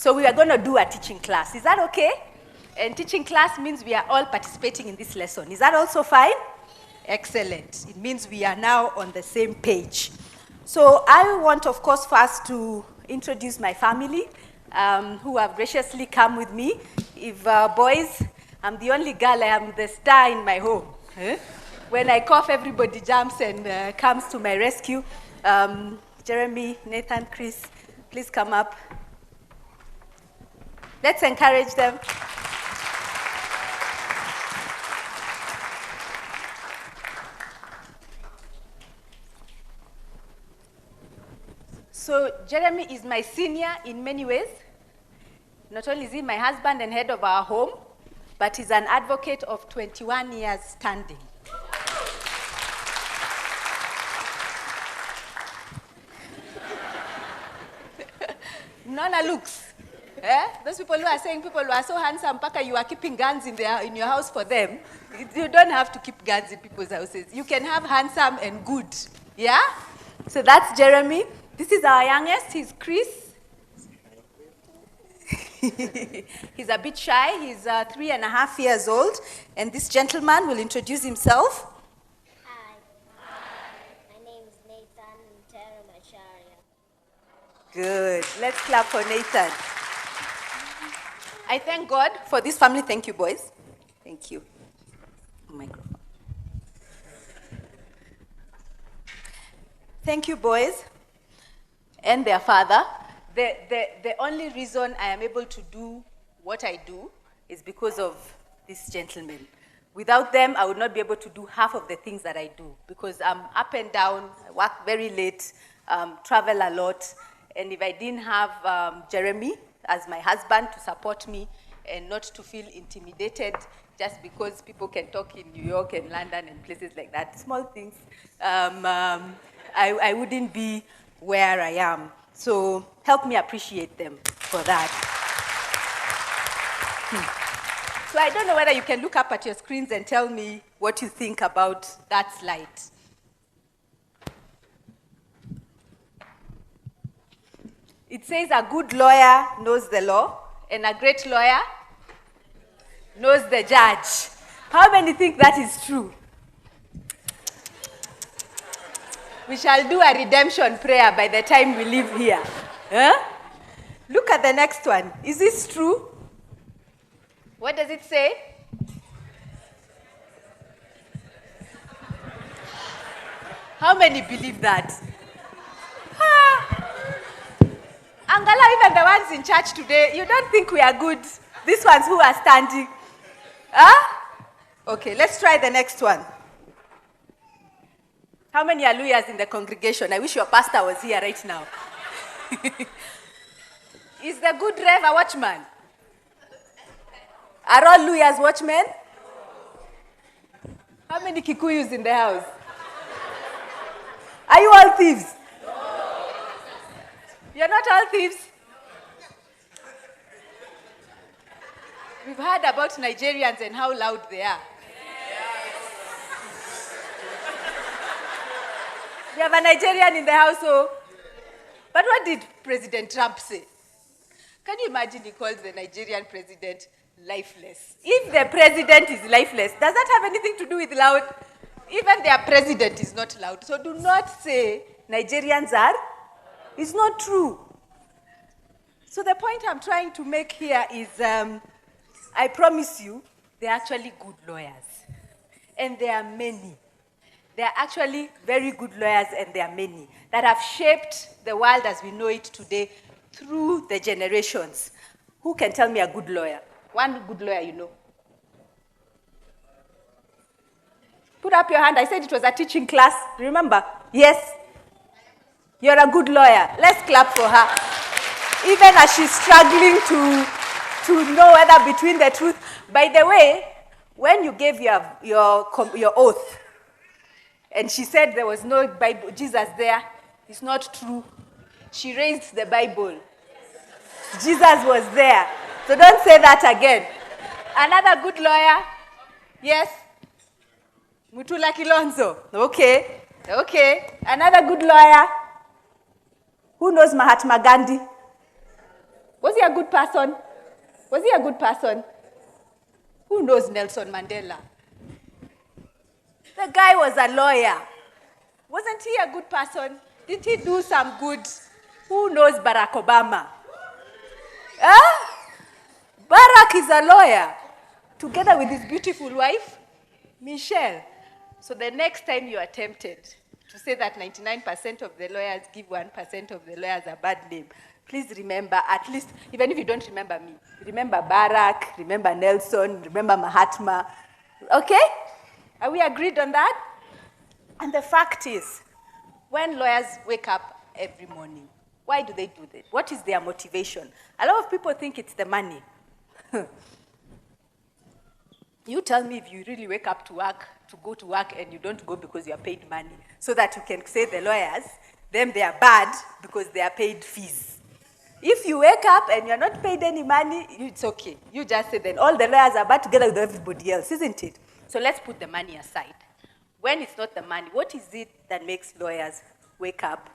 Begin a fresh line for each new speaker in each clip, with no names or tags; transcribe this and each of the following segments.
So we are going to do a teaching class. Is that okay? And teaching class means we are all participating in this lesson. Is that also fine? Excellent. It means we are now on the same page. So I want, of course, first to introduce my family, who have graciously come with me. If boys, I'm the only girl, I am the star in my home. When I cough, everybody jumps and comes to my rescue. Jeremy, Nathan, Chris, please come up. Let's encourage them. So Jeremy is my senior in many ways. Not only is he my husband and head of our home, but he's an advocate of 21 years standing. Nona looks. Those people who are saying people who are so handsome, Paka, you are keeping guns in your house for them. You don't have to keep guns in people's houses. You can have handsome and good. Yeah? So that's Jeremy. This is our youngest. He's Chris. He's a bit shy. He's 3.5 years old. And this gentleman will introduce himself.
Hi. My name is Nathan MUTERO.
Good. Let's clap for Nathan. I thank God for this family. Thank you, boys. Thank you. Microphone. Thank you, boys, and their father. The only reason I am able to do what I do is because of this gentleman. Without them, I would not be able to do half of the things that I do because I'm up and down, I work very late, travel a lot, and if I didn't have Jeremy as my husband to support me and not to feel intimidated just because people can talk in New York and London and places like that, small things, I wouldn't be where I am. So help me appreciate them for that. So I don't know whether you can look up at your screens and tell me what you think about that slide. It says a good lawyer knows the law, and a great lawyer knows the judge. How many think that is true? We shall do a redemption prayer by the time we leave here. Huh? Look at the next one. Is this true? What does it say? How many believe that? Angala, even the ones in church today, you don't think we are good? These ones who are standing. Huh? Okay, let's try the next one. How many are lawyers in the congregation? I wish your pastor was here right now. Is the good rev a watchman? Are all lawyers watchmen? How many Kikuyus in the house? Are you all thieves? You're not all thieves? We've heard about Nigerians and how loud they are. We have a Nigerian in the house, so. But what did President Trump say? Can you imagine he called the Nigerian president lifeless? If the president is lifeless, does that have anything to do with loud? Even their president is not loud. So do not say Nigerians are. It's not true. So the point I'm trying to make here is, I promise you, they're actually good lawyers. And there are many. There are actually very good lawyers, and there are many that have shaped the world as we know it today through the generations. Who can tell me a good lawyer? One good lawyer you know. Put up your hand. I said it was a teaching class. Remember? Yes? You're a good lawyer. Let's clap for her. Even as she's struggling to know whether between the truth. By the way, when you gave your oath, and she said there was no Bible, Jesus there, it's not true. She raised the Bible. Jesus was there. So don't say that again. Another good lawyer? Yes? Mutula Kilonzo. Okay. Okay. Another good lawyer? Who knows Mahatma Gandhi? Was he a good person? Was he a good person? Who knows Nelson Mandela? The guy was a lawyer. Wasn't he a good person? Did he do some good? Who knows Barack Obama? Huh? Barack is a lawyer, together with his beautiful wife, Michelle. So the next time you are tempted to say that 99% of the lawyers give 1% of the lawyers a bad name, please remember, at least, even if you don't remember me, remember Barack, remember Nelson, remember Mahatma. Okay? Are we agreed on that? And the fact is, when lawyers wake up every morning, why do they do that? What is their motivation? A lot of people think it's the money. You tell me if you really wake up to work, to go to work, and you don't go because you are paid money, so that you can say the lawyers, them they are bad because they are paid fees. If you wake up and you're not paid any money, it's okay. You just say then all the lawyers are bad together with everybody else, isn't it? So let's put the money aside. When it's not the money, what is it that makes lawyers wake up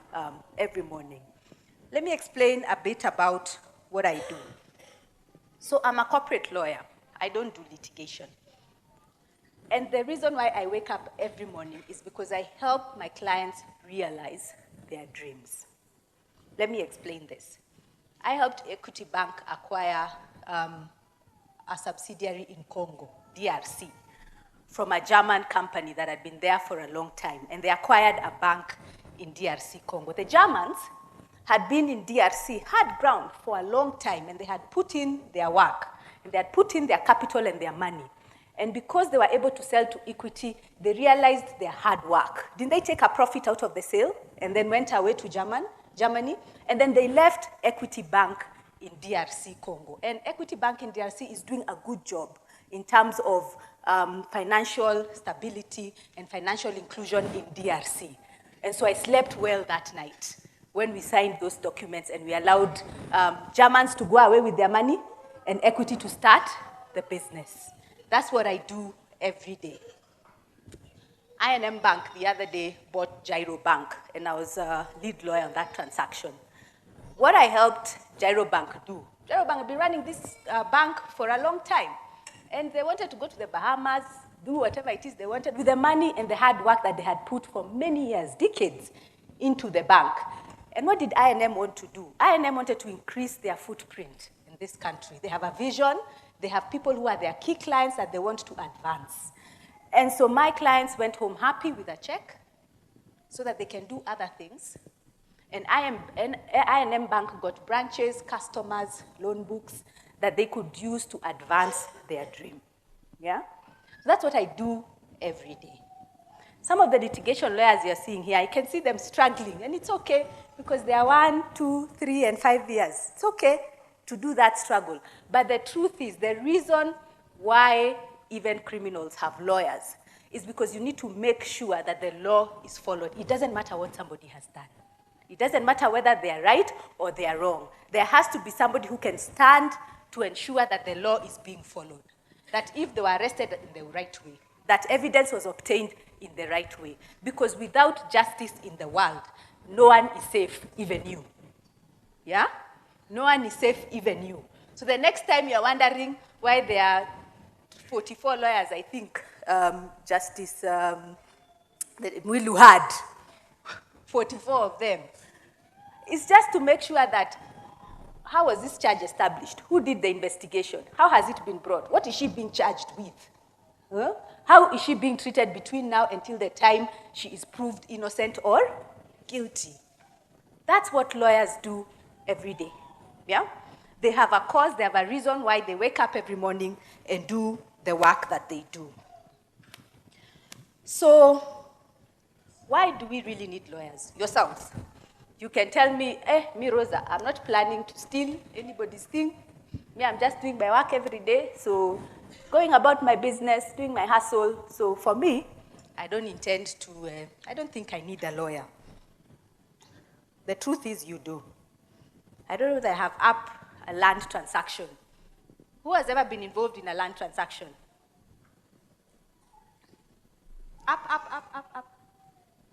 every morning? Let me explain a bit about what I do. So I'm a corporate lawyer. I don't do litigation. And the reason why I wake up every morning is because I help my clients realize their dreams. Let me explain this. I helped Equity Bank acquire a subsidiary in Congo, DRC, from a German company that had been there for a long time. And they acquired a bank in DRC, Congo. The Germans had been in DRC, had ground for a long time, and they had put in their work, and they had put in their capital and their money. And because they were able to sell to Equity, they realized their hard work. Didn't they take a profit out of the sale and then went away to Germany? And then they left Equity Bank in DRC, Congo. And Equity Bank in DRC is doing a good job in terms of financial stability and financial inclusion in DRC. And so I slept well that night when we signed those documents and we allowed Germans to go away with their money and Equity to start the business. That's what I do every day. I&M Bank the other day bought Gyro Bank, and I was a lead lawyer on that transaction. What I helped Gyro Bank do, Gyro Bank had been running this bank for a long time, and they wanted to go to the Bahamas, do whatever it is they wanted with the money and the hard work that they had put for many years, decades, into the bank. And what did I&M want to do? I&M wanted to increase their footprint in this country. They have a vision. They have people who are their key clients that they want to advance. And so my clients went home happy with a check so that they can do other things. And I&M Bank got branches, customers, loan books that they could use to advance their dream. Yeah? So that's what I do every day. Some of the litigation lawyers you're seeing here, I can see them struggling, and it's okay because they are 1, 2, 3, and 5 years. It's okay to do that struggle. But the truth is, the reason why even criminals have lawyers is because you need to make sure that the law is followed. It doesn't matter what somebody has done. It doesn't matter whether they are right or they are wrong. There has to be somebody who can stand to ensure that the law is being followed. That if they were arrested in the right way, that evidence was obtained in the right way. Because without justice in the world, no one is safe, even you. Yeah? No one is safe, even you. So the next time you're wondering why there are 44 lawyers, I think, Justice Mwilu had 44 of them. It's just to make sure that how was this charge established? Who did the investigation? How has it been brought? What is she being charged with? Huh? How is she being treated between now until the time she is proved innocent or guilty? That's what lawyers do every day. Yeah? They have a cause, they have a reason why they wake up every morning and do the work that they do. So, why do we really need lawyers? Yourselves. You can tell me, me, Rosa, I'm not planning to steal anybody's thing. Me, I'm just doing my work every day. So, going about my business, doing my hustle. So, for me, I don't intend to, I don't think I need a lawyer. The truth is you do. I don't know that I have up a land transaction. Who has ever been involved in a land transaction? Up.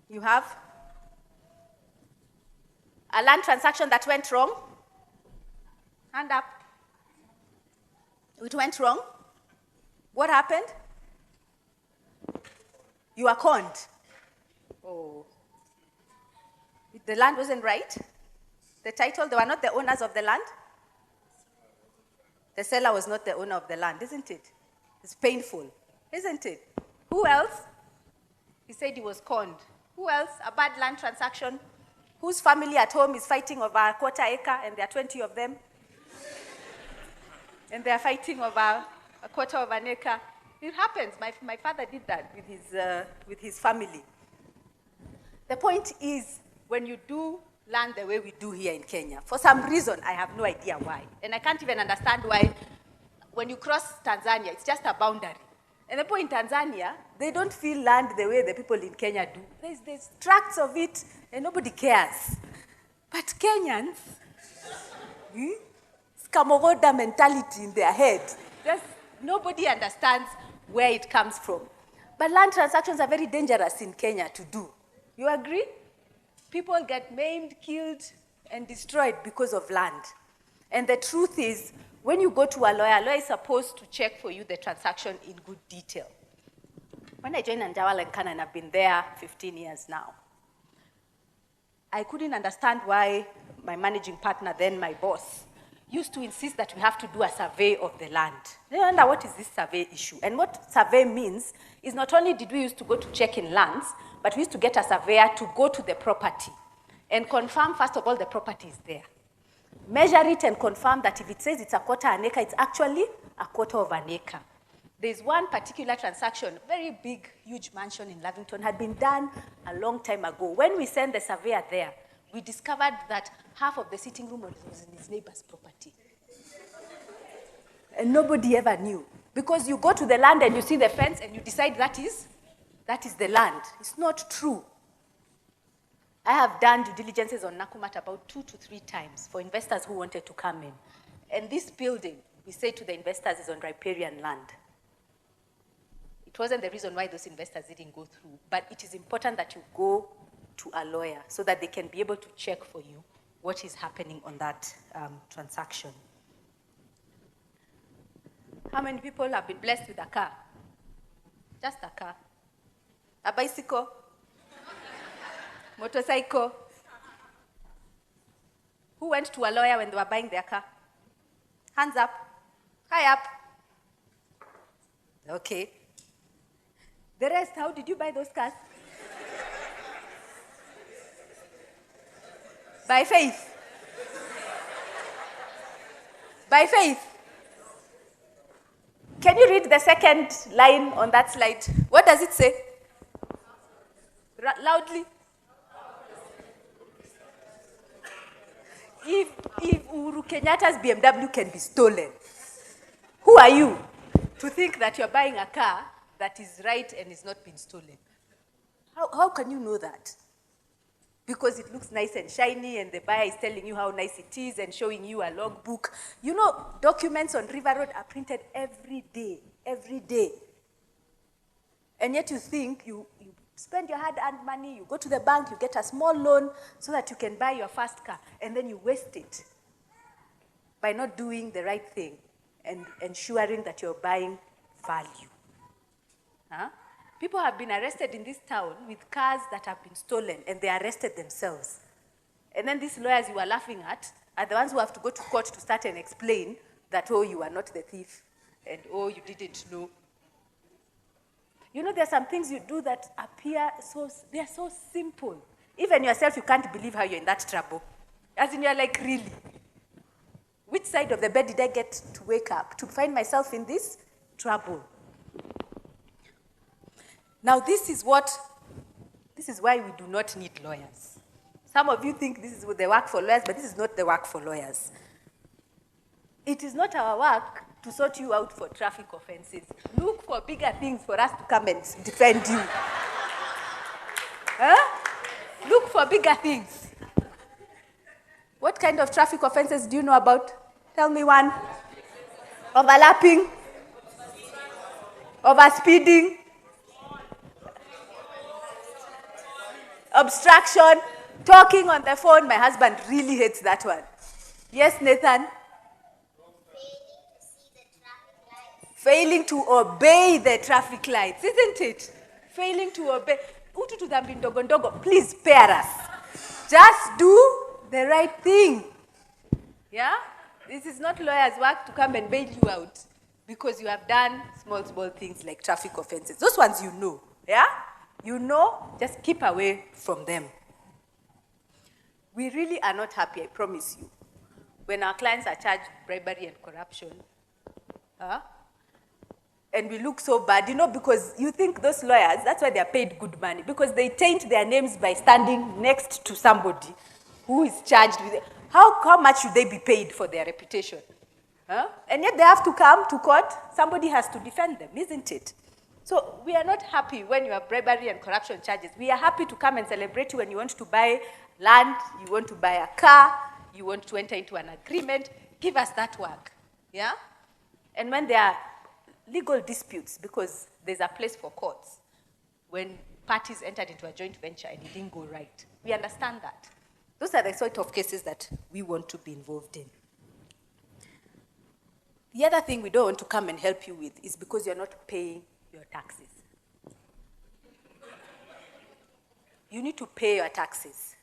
You have? A land transaction that went wrong? Hand up. It went wrong. What happened? You were conned. Oh. The land wasn't right? The title, they were not the owners of the land? The seller was not the owner of the land, isn't it? It's painful, isn't it? Who else? He said he was conned. Who else? A bad land transaction. Whose family at home is fighting over a quarter acre and there are 20 of them? And they are fighting over a quarter of an acre. It happens. My father did that with his family. The point is, when you do land the way we do here in Kenya, for some reason, I have no idea why. And I can't even understand why, when you cross Tanzania, it's just a boundary. And the point in Tanzania, they don't feel land the way the people in Kenya do. There's tracts of it, and nobody cares. But Kenyans, Skamogoda mentality in their head. Nobody understands where it comes from. But land transactions are very dangerous in Kenya to do. You agree? People get maimed, killed, and destroyed because of land. And the truth is, when you go to a lawyer is supposed to check for you the transaction in good detail. When I joined Anjawal and Khan, and I've been there 15 years now, I couldn't understand why my managing partner, then my boss, used to insist that we have to do a survey of the land. I wonder, what is this survey issue? And what survey means is not only did we used to go to check in lands, but we used to get a surveyor to go to the property and confirm, first of all, the property is there. Measure it and confirm that if it says it's a quarter an acre, it's actually a quarter of an acre. There's one particular transaction, very big, huge mansion in Lavington, had been done a long time ago. When we sent the surveyor there, we discovered that half of the sitting room was in his neighbor's property. And nobody ever knew. Because you go to the land and you see the fence and you decide that is the land. It's not true. I have done due diligences on Nakumat about 2 to 3 times for investors who wanted to come in. And this building, we say to the investors, is on riparian land. It wasn't the reason why those investors didn't go through, but it is important that you go to a lawyer so that they can be able to check for you what is happening on that transaction. How many people have been blessed with a car? Just a car. A bicycle? Motorcycle? Who went to a lawyer when they were buying their car? Hands up. High up. Okay. The rest, how did you buy those cars? By faith. By faith. Can you read the second line on that slide? What does it say? Loudly. If Uhuru Kenyatta's BMW can be stolen, who are you to think that you're buying a car that is right and is not being stolen? How can you know that? Because it looks nice and shiny and the buyer is telling you how nice it is and showing you a logbook. You know, documents on River Road are printed every day. And yet you think you spend your hard-earned money, you go to the bank, you get a small loan so that you can buy your first car, and then you waste it by not doing the right thing and ensuring that you're buying value. Huh? People have been arrested in this town with cars that have been stolen, and they arrested themselves. And then these lawyers you are laughing at are the ones who have to go to court to start and explain that, oh, you are not the thief, and oh, you didn't know. You know, there are some things you do that appear they are so simple. Even yourself, you can't believe how you're in that trouble. As in, you're like, really? Which side of the bed did I get to wake up to find myself in this trouble? Now, this is why we do not need lawyers. Some of you think this is the work for lawyers, but this is not the work for lawyers. It is not our work to sort you out for traffic offenses. Look for bigger things for us to come and defend you. Huh? Look for bigger things. What kind of traffic offenses do you know about? Tell me one. Overlapping. Overspeeding. Obstruction. Talking on the phone. My husband really hates that one. Yes, Nathan? Failing to obey the traffic lights, isn't it? Failing to obey. Utu tudhambi ndogo ndogo, please spare us. Just do the right thing. Yeah? This is not lawyers' work to come and bail you out because you have done small things like traffic offenses. Those ones you know. Yeah? You know, just keep away from them. We really are not happy, I promise you, when our clients are charged bribery and corruption. And we look so bad, because you think those lawyers, that's why they're paid good money, because they taint their names by standing next to somebody who is charged with it. How much should they be paid for their reputation? And yet they have to come to court. Somebody has to defend them, isn't it? So we are not happy when you have bribery and corruption charges. We are happy to come and celebrate you when you want to buy land, you want to buy a car, you want to enter into an agreement. Give us that work, yeah? And when there are legal disputes, because there's a place for courts, when parties entered into a joint venture and it didn't go right, we understand that. Those are the sort of cases that we want to be involved in. The other thing we don't want to come and help you with is because you're not paying your taxes. You need to pay your taxes.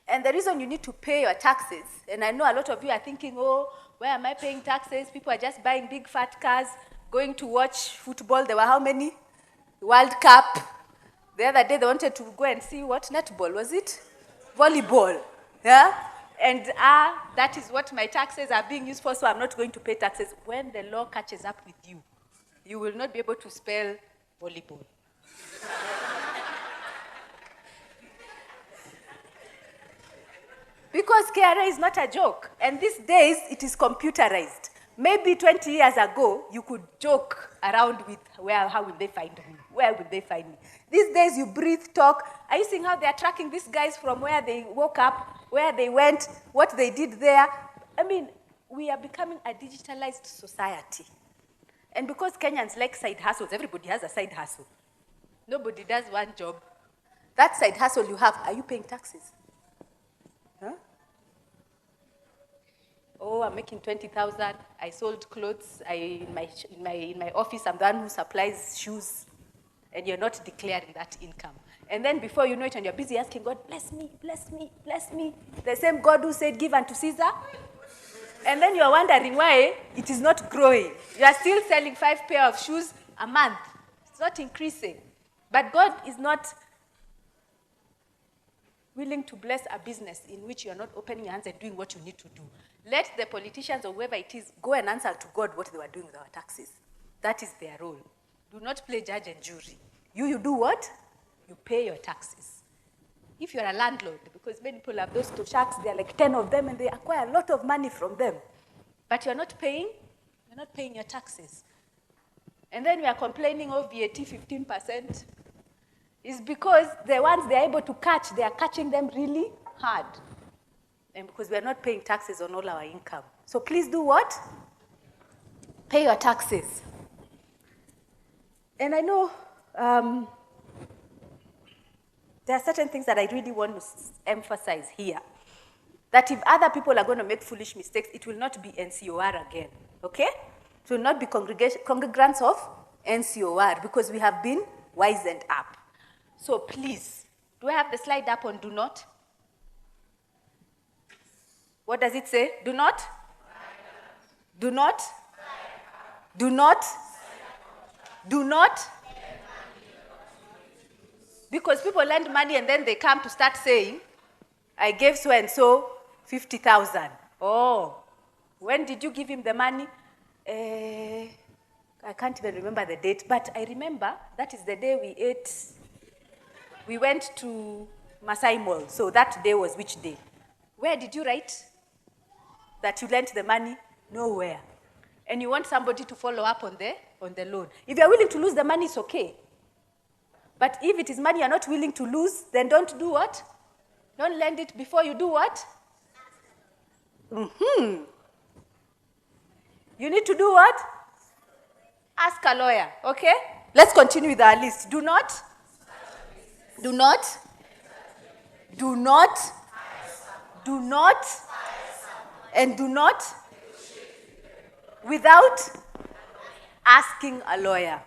And the reason you need to pay your taxes, and I know a lot of you are thinking, oh, where am I paying taxes? People are just buying big fat cars, going to watch football. There were how many? World Cup. The other day they wanted to go and see what? Netball, was it? Volleyball. Yeah? And that is what my taxes are being used for, so I'm not going to pay taxes. When the law catches up with you, you will not be able to spell volleyball. Because KRA is not a joke. And these days, it is computerized. Maybe 20 years ago, you could joke around with, how will they find me? Where will they find me? These days, you breathe, talk. Are you seeing how they're tracking these guys from where they woke up, where they went, what they did there? I mean, we are becoming a digitalized society. And because Kenyans like side hustles, everybody has a side hustle. Nobody does one job. That side hustle you have, are you paying taxes? Huh? Oh, I'm making 20,000. I sold clothes. In my office, I'm the one who supplies shoes. And you're not declaring that income. And then before you know it, and you're busy asking God, bless me, bless me, bless me. The same God who said, give unto Caesar. And then you're wondering why it is not growing. You are still selling 5 pairs of shoes a month. It's not increasing. But God is not willing to bless a business in which you are not opening your hands and doing what you need to do. Let the politicians or whoever it is go and answer to God what they were doing with our taxes. That is their role. Do not play judge and jury. You do what? You pay your taxes. If you're a landlord, because many people have those sharks, there are like 10 of them, and they acquire a lot of money from them. But you're not paying your taxes. And then we are complaining of VAT 15%. It's because the ones they're able to catch, they are catching them really hard. And because we are not paying taxes on all our income. So please do what? Pay your taxes. And I know there are certain things that I really want to emphasize here. That if other people are going to make foolish mistakes, it will not be NCOR again, okay? It will not be congregants of NCOR because we have been wisened up. So please, do I have the slide up on do not? What does it say? Do not? Do not? Do not? Do not? Because people lend money and then they come to start saying, I gave so-and-so 50,000. Oh, when did you give him the money? I can't even remember the date, but I remember that is the day we went to Masai Mall. So that day was which day? Where did you write that you lent the money? Nowhere. And you want somebody to follow up on the loan. If you're willing to lose the money, it's okay. But if it is money you're not willing to lose, then don't do what? Don't lend it before you do what? You need to do what? Ask a lawyer, okay? Let's continue with our list. Do not? Do not? Do not? Do not? And do not? Without? asking a lawyer.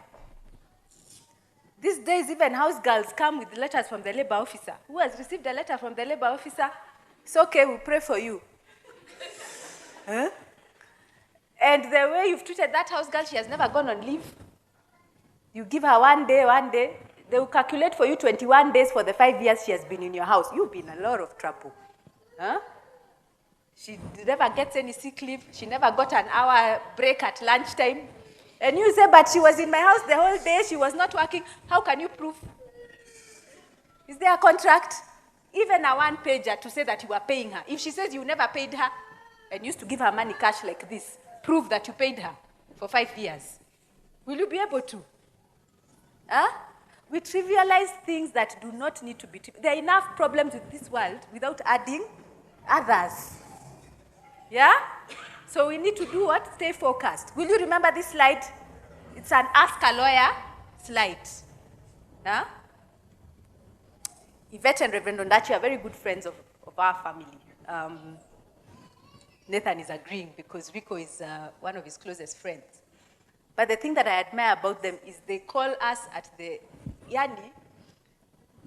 These days, even house girls come with letters from the labor officer. Who has received a letter from the labor officer? It's okay, we'll pray for you. Huh? And the way you've treated that house girl, she has never gone on leave. You give her one day, they will calculate for you 21 days for the 5 years she has been in your house. You've been in a lot of trouble. Huh? She never gets any sick leave. She never got an hour break at lunchtime. And you say, but she was in my house the whole day, she was not working. How can you prove? Is there a contract? Even a one-pager to say that you are paying her. If she says you never paid her and used to give her money cash like this, prove that you paid her for 5 years. Will you be able to? Huh? We trivialize things that do not need to be. There are enough problems with this world without adding others. Yeah? So we need to do what? Stay focused. Will you remember this slide? It's an ask a lawyer slide. Huh? Yvette and Reverend Ondachi are very good friends of our family. Nathan is agreeing because Rico is one of his closest friends. But the thing that I admire about them is they call us at the Yani.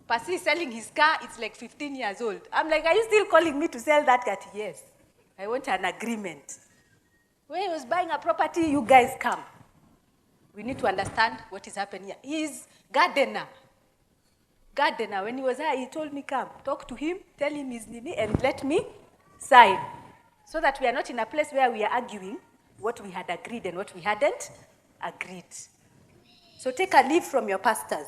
Pasi is selling his car, it's like 15 years old. I'm like, are you still calling me to sell that car? Yes. I want an agreement. When he was buying a property, you guys come. We need to understand what is happening here. He's gardener. When he was here, he told me, come, talk to him, tell him his name, and let me sign. So that we are not in a place where we are arguing what we had agreed and what we hadn't agreed. So take a leave from your pastors.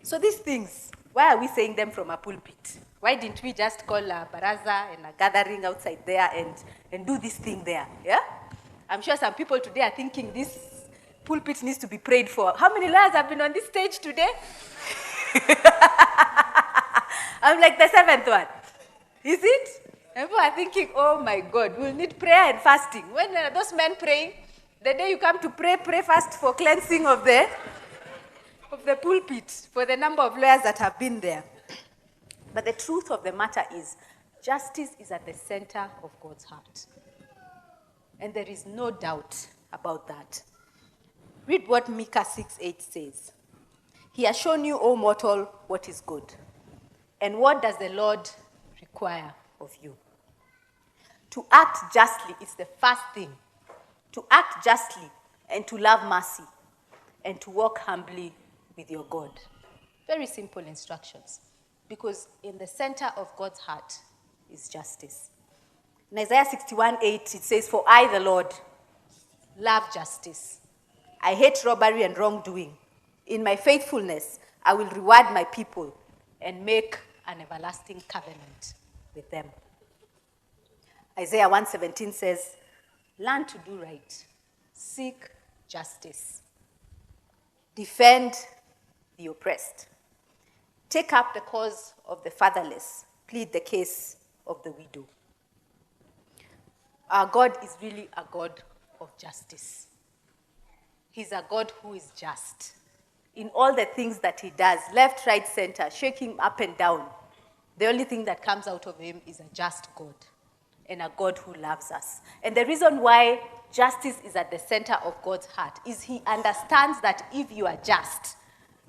So these things, why are we saying them from a pulpit? Why didn't we just call a baraza and a gathering outside there and do this thing there? Yeah? I'm sure some people today are thinking this pulpit needs to be prayed for. How many lawyers have been on this stage today? I'm like the seventh one. Is it? People are thinking, oh my God, we'll need prayer and fasting. When are those men praying? The day you come to pray fast for cleansing of the pulpit, for the number of lawyers that have been there. But the truth of the matter is, justice is at the center of God's heart. And there is no doubt about that. Read what Micah 6:8 says. He has shown you, O mortal, what is good. And what does the Lord require of you? To act justly is the first thing. To act justly and to love mercy and to walk humbly with your God. Very simple instructions. Because in the center of God's heart is justice. In Isaiah 61:8, it says, for I, the Lord, love justice. I hate robbery and wrongdoing. In my faithfulness, I will reward my people and make an everlasting covenant with them. Isaiah 1:17 says, learn to do right. Seek justice. Defend the oppressed. Take up the cause of the fatherless. Plead the case of the widow. Our God is really a God of justice. He's a God who is just. In all the things that he does, left, right, center, shaking up and down, the only thing that comes out of him is a just God and a God who loves us. And the reason why justice is at the center of God's heart is he understands that if you are just,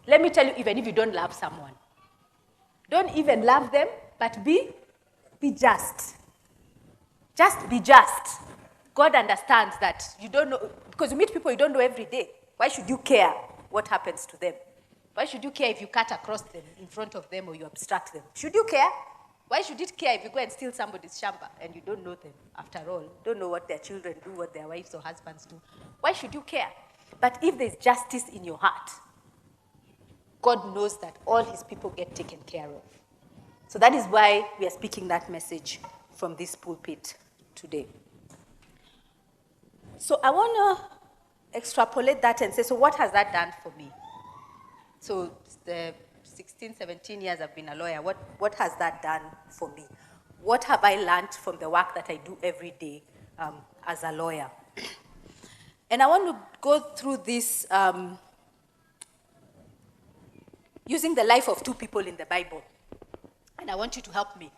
let me tell you, even if you don't love someone, don't even love them, but be just. Just be just. God understands that you don't know, because you meet people you don't know every day. Why should you care what happens to them? Why should you care if you cut across them in front of them or you obstruct them? Should you care? Why should it care if you go and steal somebody's shamba and you don't know them, after all? Don't know what their children do, what their wives or husbands do. Why should you care? But if there's justice in your heart, God knows that all his people get taken care of. So that is why we are speaking that message from this pulpit today. So I want to extrapolate that and say, so what has that done for me? So the 16, 17 years I've been a lawyer, what has that done for me? What have I learned from the work that I do every day as a lawyer? And I want to go through this using the life of two people in the Bible. And I want you to help me.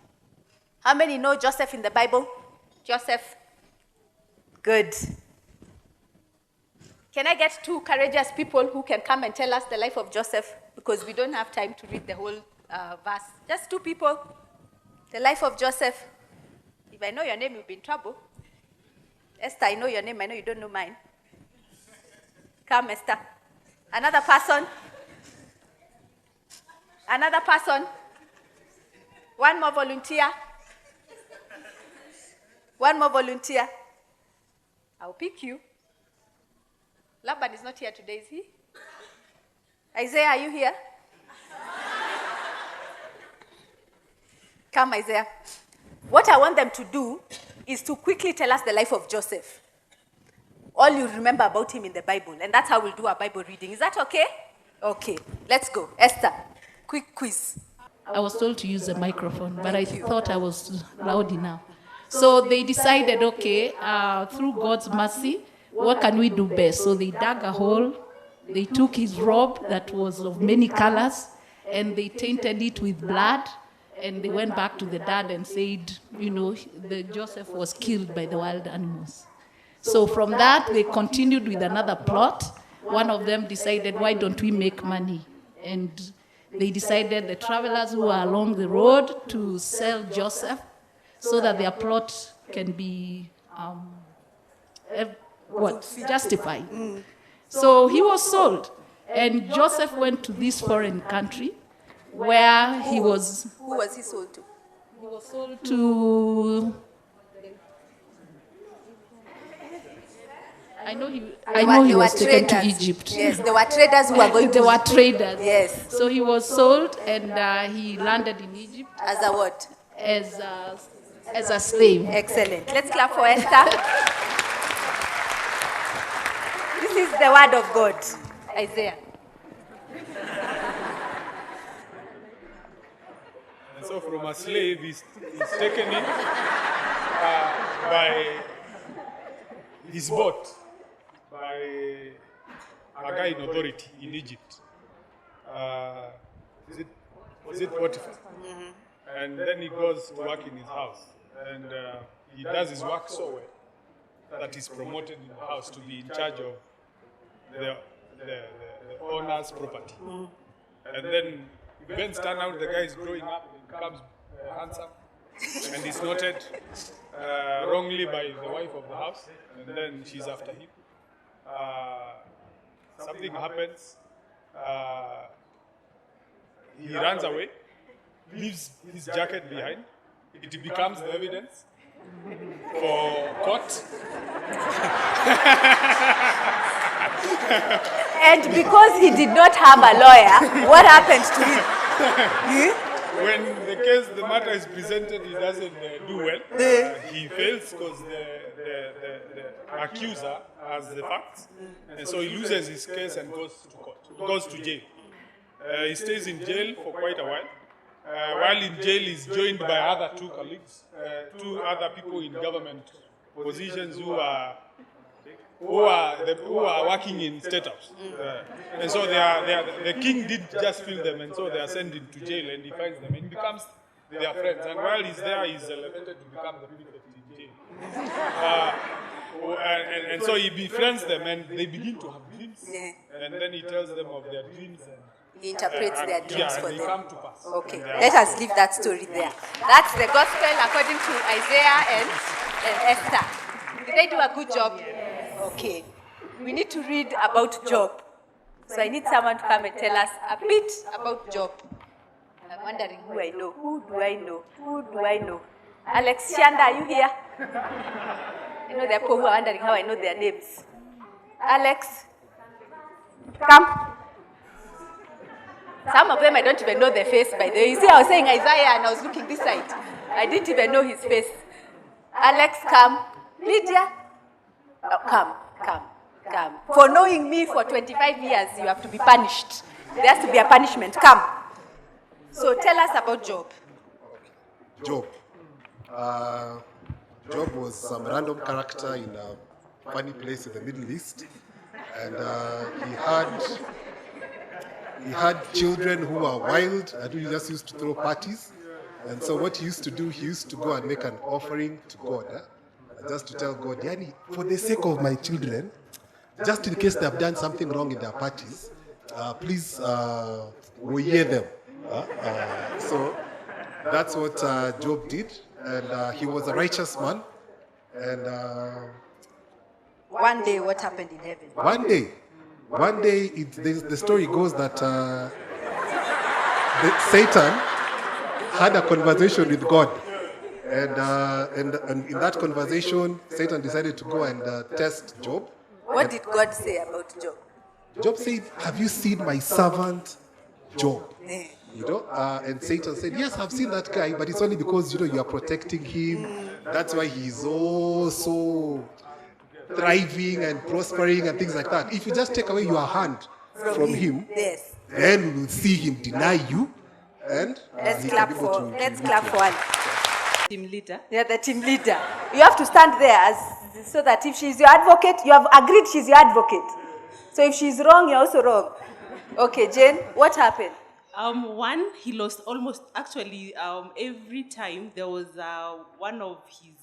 How many know Joseph in the Bible? Joseph? Good. Can I get 2 courageous people who can come and tell us the life of Joseph? Because we don't have time to read the whole verse. Just 2 people. The life of Joseph. If I know your name, you'll be in trouble. Esther, I know your name. I know you don't know mine. Come, Esther. Another person. Another person. One more volunteer. One more volunteer. I'll pick you. Laban is not here today, is he? Isaiah, are you here? Come, Isaiah. What I want them to do is to quickly tell us the life of Joseph. All you remember about him in the Bible. And that's how we'll do our Bible reading. Is that okay? Okay. Let's go. Esther, quick quiz.
I was told to use the microphone, but I thought I was loud enough. So they decided, okay, through God's mercy, what can we do best? So they dug a hole, they took his robe that was of many colors, and they tainted it with blood, and they went back to the dad and said, you know, Joseph was killed by the wild animals. So from that, they continued with another plot. One of them decided, why don't we make money? And they decided, the travelers who are along the road, to sell Joseph so that their plot can be justified. So he was sold. And Joseph went to this foreign country where he was...
Who was he sold to?
He was sold to... I know he was taken to Egypt.
Yes, there were traders who were going to...
There were traders.
Yes.
So he was sold, and he landed in Egypt.
As a what?
As a slave.
Excellent. Let's clap for Esther. This is the word of God. Isaiah.
And so from a slave, he's taken in by his bought by a guy in authority in Egypt. Is it Potiphar? Mm-hmm. And then he goes to work in his house. And he does his work so well that he's promoted in the house to be in charge of the owner's property. Mm-hmm. And then events turn out the guy is growing up and becomes handsome. And he's noted wrongly by the wife of the house, and then she's after him. Something happens. He runs away, leaves his jacket behind. It becomes the evidence for court.
And because he did not have a lawyer, what happened to him?
When the matter is presented, he doesn't do well. He fails because the accuser has the facts, and so he loses his case and goes to court. Goes to jail. He stays in jail for quite a while. While in jail, he's joined by other 2 colleagues, 2 other people in government positions who are working in state house. And so the king did just fill them, and so they are sent into jail, and he finds them and becomes their friends. And while he's there, he's elevated to become the prefect in jail. And so he befriends them, and they begin to have dreams. And then he tells them of their dreams. And
he interprets their dreams for
they
them.
come to pass.
Okay, let us leave that story there. That's the gospel according to Isaiah and Esther. Did they do a good job? Okay. We need to read about Job. So I need someone to come and tell us a bit about Job. I'm wondering who I know. Who do I know? Who do I know? Alex Shanda, are you here? I know there are people who are wondering how I know their names. Alex, come. Some of them I don't even know their face, by the way. You see, I was saying Isaiah and I was looking this side. I didn't even know his face. Alex, come. Lydia, oh, come. For knowing me for 25 years, you have to be punished. There has to be a punishment. Come. So tell us about Job.
Job. Job was some random character in a funny place in the Middle East. And he had children who were wild and who just used to throw parties. And so what he used to do, he used to go and make an offering to God. just to tell God, yani, for the sake of my children, just in case they have done something wrong in their parties, please we hear them. So that's what Job did, and he was a righteous man. And
One day, what happened in heaven?
one day, the story goes that Satan had a conversation with God, and in that conversation, Satan decided to go and test Job.
What did God say about Job?
Job said, "Have you seen my servant Job?"
Eh.
And Satan said, "Yes, I've seen that guy, but it's only because you are protecting him. That's why he's so thriving and prospering and things like that. If you just take away your hand from him,
Yes.
then we will see him deny you, and
Let's
he
clap
can be able
for.
to
Let's
meet
clap
you."
for one.
Team leader.
Yeah, the team leader. You have to stand there so that if she's your advocate, you have agreed she's your advocate. So if she's wrong, you're also wrong. Okay, Jane, what happened?
One, he lost almost, actually, every time there was one of his,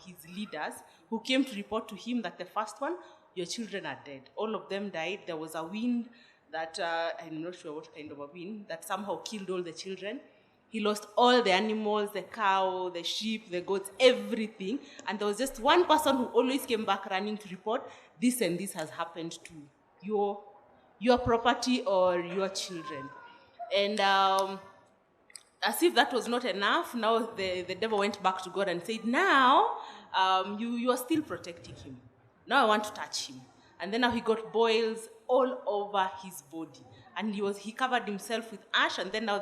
his leaders who came to report to him that the first one, your children are dead. All of them died. There was a wind that, I'm not sure what kind of a wind, that somehow killed all the children. He lost all the animals, the cow, the sheep, the goats, everything. And there was just one person who always came back running to report, this and this has happened to your property or your children. And as if that was not enough, now the devil went back to God and said, now you are still protecting him. Now I want to touch him. And then now he got boils all over his body. And he covered himself with ash, and then now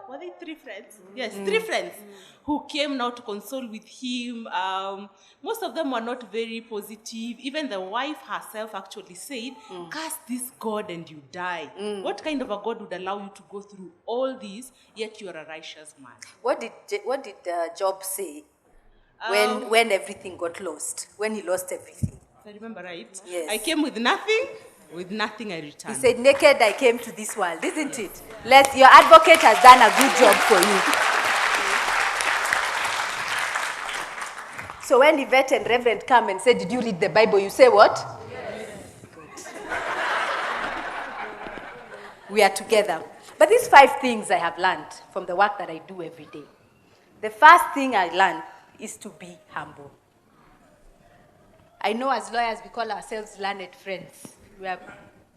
were they 3 friends? Yes, 3 friends who came now to console with him. Most of them were not very positive. Even the wife herself actually said, curse this God and you die. What kind of a God would allow you to go through all this, yet you are a righteous man?
What did Job say when everything got lost? When he lost everything?
If I remember right,
Yes.
I came with nothing I returned.
He said, naked I came to this world, isn't it? Your advocate has done a good job for you. So when Yvette and Reverend come and say, did you read the Bible? You say what? Yes. Good. We are together. But these 5 things I have learned from the work that I do every day. The first thing I learned is to be humble. I know as lawyers we call ourselves learned friends. We have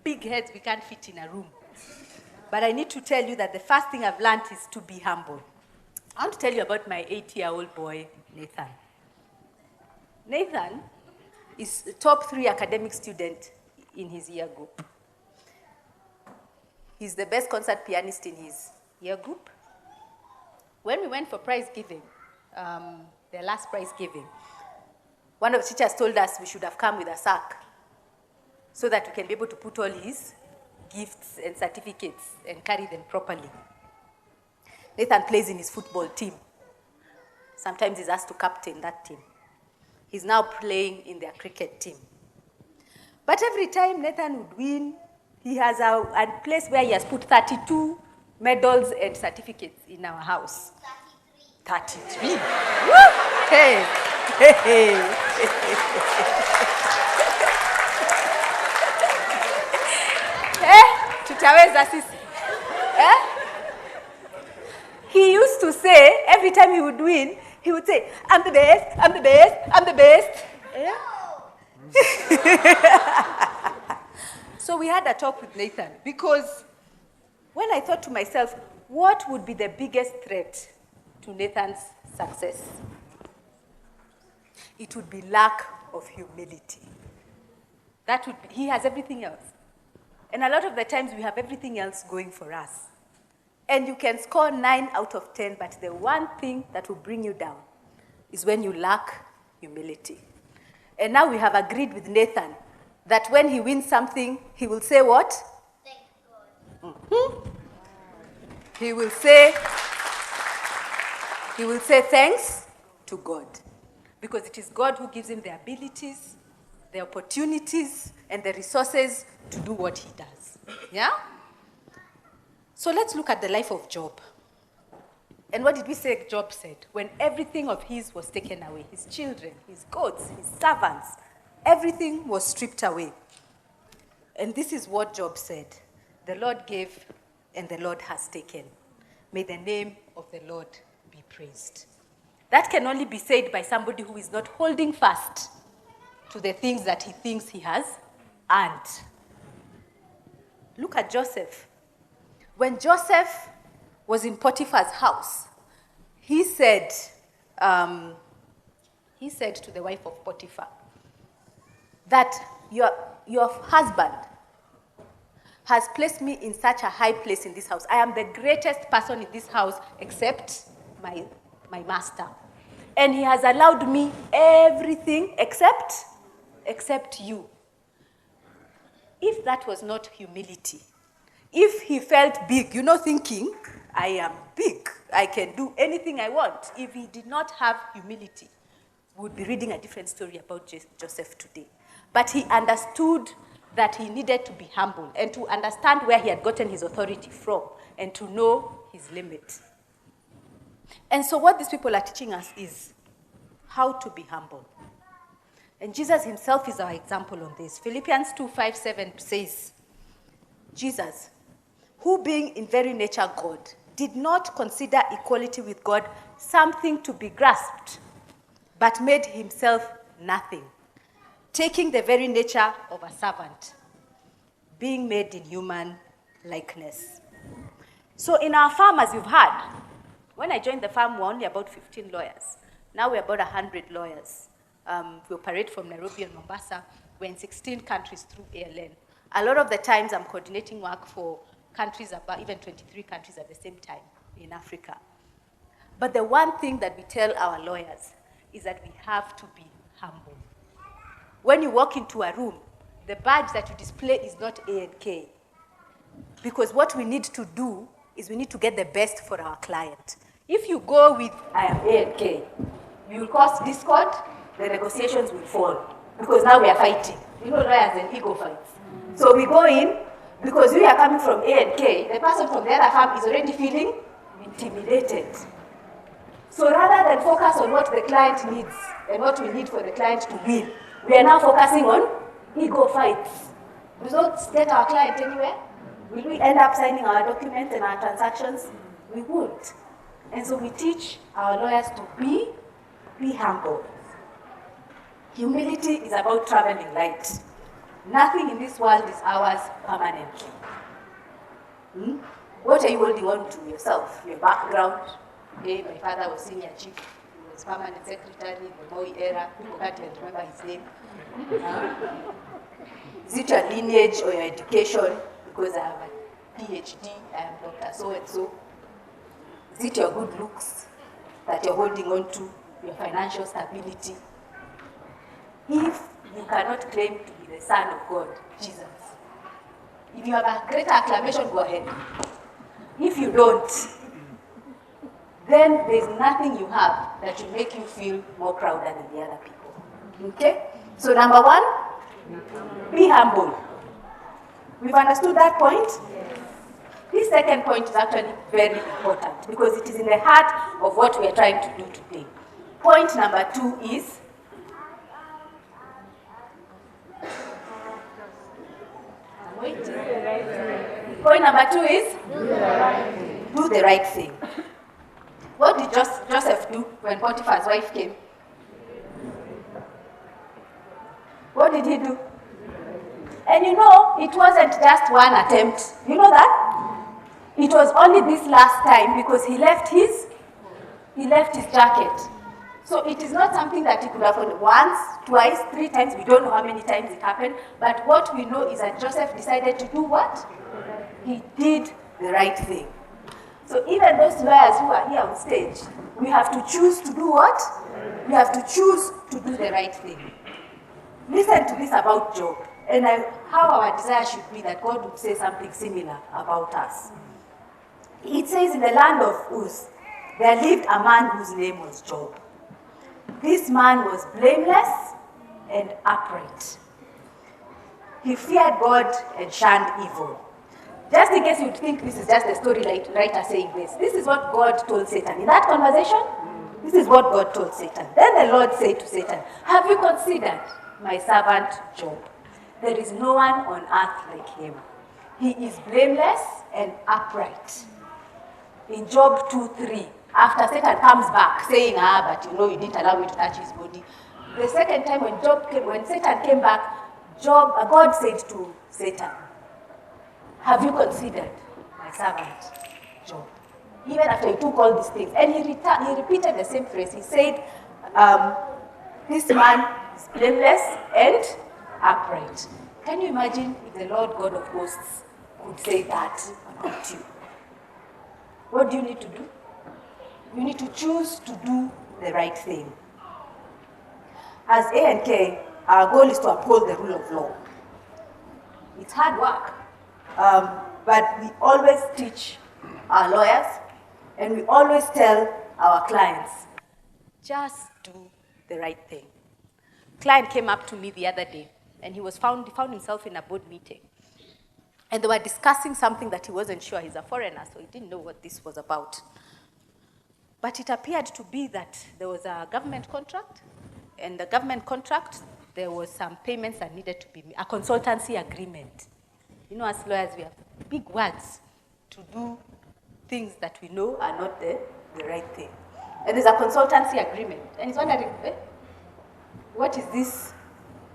big heads, we can't fit in a room. But I need to tell you that the first thing I've learned is to be humble. I want to tell you about my 8-year-old boy, Nathan. Nathan is a top 3 academic student in his year group. He's the best concert pianist in his year group. When we went for prize giving, their last prize giving, one of the teachers told us we should have come with a sack so that we can be able to put all his gifts and certificates and carry them properly. Nathan plays in his football team. Sometimes he's asked to captain that team. He's now playing in their cricket team. But every time Nathan would win, he has a place where he has put 32 medals and certificates in our house. 33. Woo! Hey! Hey! Tutaweza sisi. He used to say, every time he would win, he would say, I'm the best, I'm the best, I'm the best. So we had a talk with Nathan, because when I thought to myself, what would be the biggest threat to Nathan's success? It would be lack of humility. He has everything else. And a lot of the times we have everything else going for us. And you can score 9 out of 10, but the one thing that will bring you down is when you lack humility. And now we have agreed with Nathan that when he wins something, he will say what?
Thank God.
Mm-hmm. He will say thanks to God. Because it is God who gives him the abilities, the opportunities, and the resources to do what he does. Yeah? So let's look at the life of Job. And what did we say Job said? When everything of his was taken away, his children, his goats, his servants, everything was stripped away. And this is what Job said. The Lord gave and the Lord has taken. May the name of the Lord be praised. That can only be said by somebody who is not holding fast to the things that he thinks he has earned. Look at Joseph. When Joseph was in Potiphar's house, he said to the wife of Potiphar that your husband has placed me in such a high place in this house. I am the greatest person in this house except my master. And he has allowed me everything except you. If that was not humility, if he felt big, thinking, I am big, I can do anything I want. If he did not have humility, we would be reading a different story about Joseph today. But he understood that he needed to be humble and to understand where he had gotten his authority from and to know his limit. And so what these people are teaching us is how to be humble. And Jesus himself is our example on this. Philippians 2:5-7 says, Jesus, who being in very nature God, did not consider equality with God something to be grasped, but made himself nothing, taking the very nature of a servant, being made in human likeness. So in our farm, as you've heard, when I joined the farm, we were only about 15 lawyers. Now we're about 100 lawyers. We operate from Nairobi and Mombasa. We're in 16 countries through ALN. A lot of the times I'm coordinating work for countries, about even 23 countries at the same time in Africa. But the one thing that we tell our lawyers is that we have to be humble. When you walk into a room, the badge that you display is not A and K. Because what we need to do is we need to get the best for our client. If you go with, I am A and K, you will cause discord, the negotiations will fall. Because now we are fighting. Lawyers and ego fights. So we go in, because we are coming from A and K, the person from the other firm is already feeling intimidated. So rather than focus on what the client needs and what we need for the client to win, we are now focusing on ego fights. We don't get our client anywhere. Will we end up signing our documents and our transactions? We won't. And so we teach our lawyers to be humble. Humility is about traveling light. Nothing in this world is ours permanently. What are you holding on to yourself? Your background? Hey, my father was senior chief. He was permanent secretary in the Moi era. People can't even remember his name. Is it your lineage or your education? Because I have a PhD, I am Dr. So-and-so. Is it your good looks that you're holding on to? Your financial stability? If you cannot claim to be the Son of God, Jesus, if you have a greater acclamation, go ahead. If you don't, then there's nothing you have that will make you feel more prouder than the other people. Okay? So number one, be humble. We've understood that point? This second point is actually very important because it is in the heart of what we are trying to do today. Point number 2 is Point number 2 is do the right thing. What did Joseph do when Potiphar's wife came? What did he do? And it wasn't just one attempt. You know that? It was only this last time because he left his jacket. So it is not something that he could have done once, twice, 3 times. We don't know how many times it happened. But what we know is that Joseph decided to do what? He did the right thing. So even those lawyers who are here on stage, we have to choose to do what? We have to choose to do the right thing. Listen to this about Job, and how our desire should be that God would say something similar about us. It says in the land of Uz, there lived a man whose name was Job. This man was blameless and upright. He feared God and shunned evil. Just in case you'd think this is just a story writer saying this. This is what God told Satan. In that conversation, this is what God told Satan. Then the Lord said to Satan, have you considered my servant Job? There is no one on earth like him. He is blameless and upright. In Job 2:3, after Satan comes back saying, but you didn't allow me to touch his body. The second time when Satan came back, God said to Satan, have you considered my servant Job? Even after he took all these things. And he repeated the same phrase. He said, this man is blameless and upright. Can you imagine if the Lord God of hosts could say that about you? What do you need to do? You need to choose to do the right thing. As A&K, our goal is to uphold the rule of law. It's hard work, but we always teach our lawyers and we always tell our clients, just do the right thing. A client came up to me the other day and he found himself in a board meeting. And they were discussing something that he wasn't sure. He's a foreigner, so he didn't know what this was about. But it appeared to be that there was a government contract, and the government contract, there was some payments that needed to be made, a consultancy agreement. As lawyers, we have big words to do things that we know are not the right thing. And there's a consultancy agreement. And he's wondering, what is this?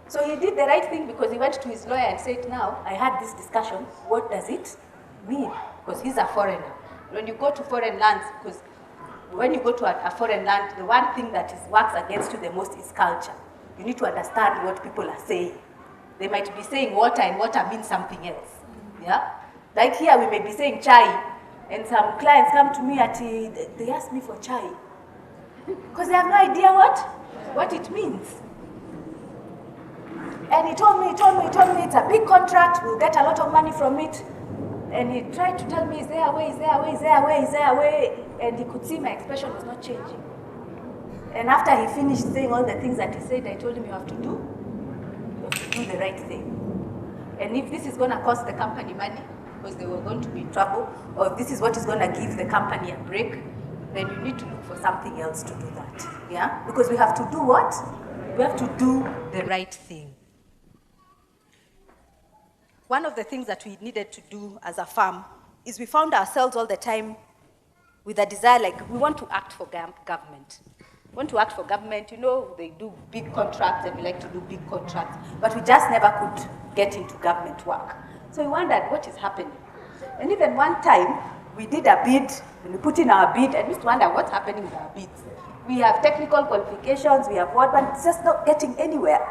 So he did the right thing because he went to his lawyer and said, now, I had this discussion. What does it mean? Because he's a foreigner. When you go to foreign lands, because when you go to a foreign land, the one thing that works against you the most is culture. You need to understand what people are saying. They might be saying water, and water means something else. Yeah? Like here, we may be saying chai, and some clients come to me they ask me for chai. Because they have no idea what it means. And he told me it's a big contract, we'll get a lot of money from it. And he tried to tell me, is there a way? And he could see my expression was not changing. And after he finished saying all the things that he said, I told him, you have to do the right thing. And if this is going to cost the company money, because they were going to be in trouble, or if this is what is going to give the company a break, then you need to look for something else to do that. Yeah? Because we have to do what? We have to do the right thing. One of the things that we needed to do as a firm is we found ourselves all the time with a desire, like we want to act for government. We want to act for government, they do big contracts and we like to do big contracts, but we just never could get into government work. So we wondered what is happening. And even one time, we did a bid, and we put in our bid, and we used to wonder what's happening with our bids. We have technical qualifications, we have what, but it's just not getting anywhere.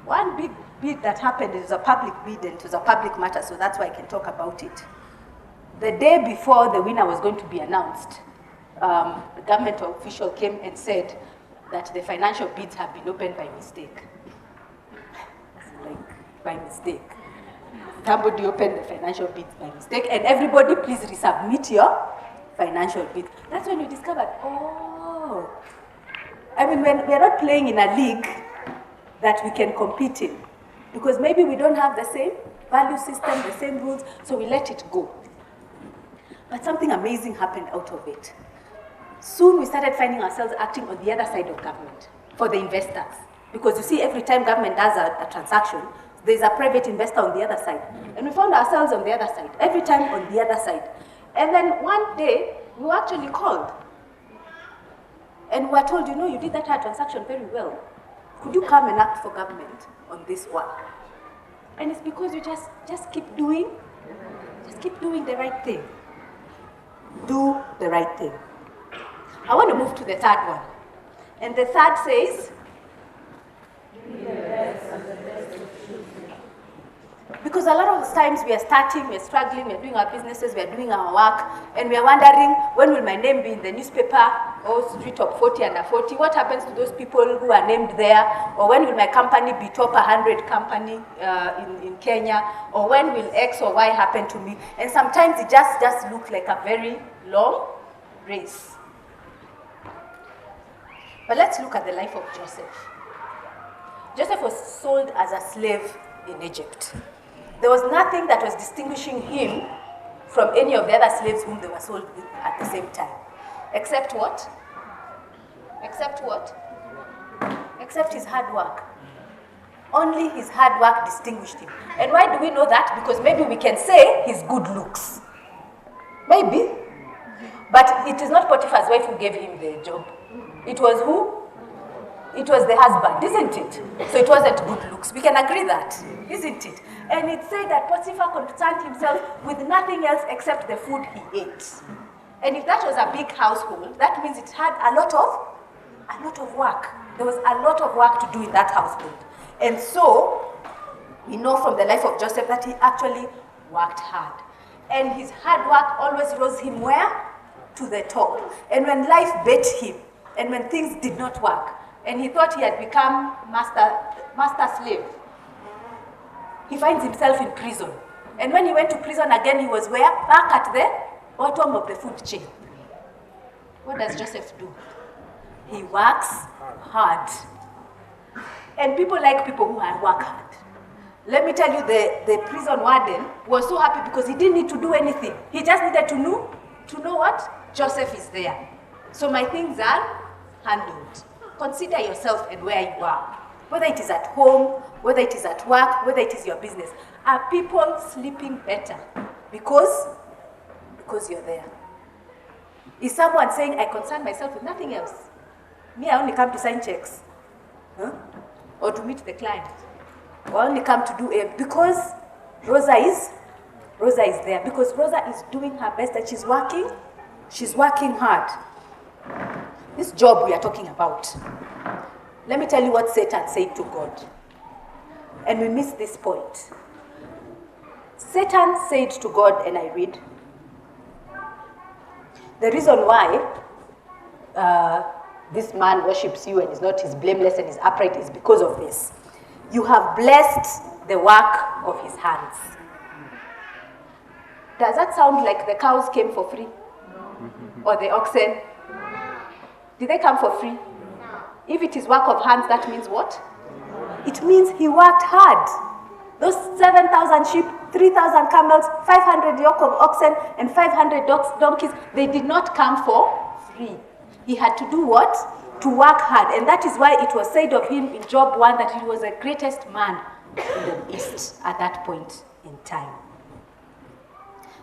One big bid that happened, it was a public bid and it was a public matter, so that's why I can talk about it. The day before the winner was going to be announced, the government official came and said that the financial bids have been opened by mistake. Like, by mistake. Somebody opened the financial bids by mistake, and everybody please resubmit your financial bids. That's when we discovered, we are not playing in a league that we can compete in. Because maybe we don't have the same value system, the same rules, so we let it go. But something amazing happened out of it. Soon we started finding ourselves acting on the other side of government for the investors. Because you see, every time government does a transaction, there's a private investor on the other side. And we found ourselves on the other side, every time on the other side. And then one day, we were actually called. And we were told, you did that transaction very well. Could you come and act for government on this work? And it's because you just keep doing the right thing. Do the right thing. I want to move to the third one. And the third says, because a lot of times we are starting, we are struggling, we are doing our businesses, we are doing our work, and we are wondering, when will my name be in the newspaper, or street top 40 under 40? What happens to those people who are named there? Or when will my company be top 100 company in Kenya? Or when will X or Y happen to me? And sometimes it just looks like a very long race. But let's look at the life of Joseph. Joseph was sold as a slave in Egypt. There was nothing that was distinguishing him from any of the other slaves whom they were sold with at the same time. Except what? Except what? Except his hard work. Only his hard work distinguished him. And why do we know that? Because maybe we can say his good looks. Maybe. But it is not Potiphar's wife who gave him the job. It was who? It was the husband, isn't it? So it wasn't good looks. We can agree that, isn't it? And it said that Potiphar concerned himself with nothing else except the food he ate. And if that was a big household, that means it had a lot of work. There was a lot of work to do in that household. And so, we know from the life of Joseph that he actually worked hard. And his hard work always rose him where? To the top. And when life bet him, and when things did not work, and he thought he had become master slave, he finds himself in prison. And when he went to prison again, he was where? Back at the bottom of the food chain. What does Joseph do? He works hard. And people like people who work hard. Let me tell you, the prison warden was so happy because he didn't need to do anything. He just needed to know what? Joseph is there. So my things are handled. Consider yourself and where you are. Whether it is at home, whether it is at work, whether it is your business. Are people sleeping better because you're there? Is someone saying, I concern myself with nothing else? Me, I only come to sign checks. Huh? Or to meet the client. Or only come to do it because Rosa is there. Because Rosa is doing her best and she's working hard. This job we are talking about. Let me tell you what Satan said to God. And we miss this point. Satan said to God, and I read, the reason why this man worships you and is not his blameless and is upright is because of this. You have blessed the work of his hands. Does that sound like the cows came for free? Or the oxen? Did they come for free? If it is work of hands, that means what? It means he worked hard. Those 7,000 sheep, 3,000 camels, 500 yoke of oxen, and 500 donkeys, they did not come for free. He had to do what? To work hard. And that is why it was said of him in Job 1 that he was the greatest man in the East at that point in time.